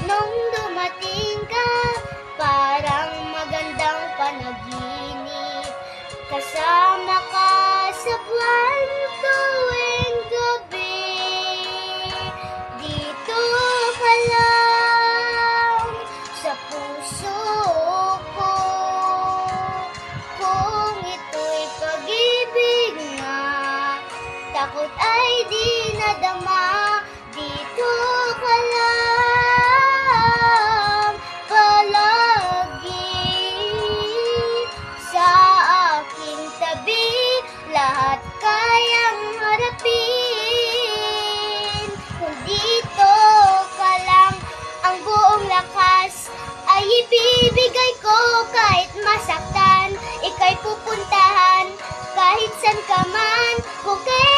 Nung dumating ka, parang magandang panaginip. Kasama ka sa buwan tuwing gabi. Dito ka lang sa puso ko. Kung ito'y pag-ibig na, takot ay di nadama. Dito ka lang palagi sa aking tabi. Lahat kayang harapin. Kung dito ka lang, ang buong lakas ay ibibigay ko. Kahit masaktan, ika'y pupuntahan kahit san ka man. Kung kailan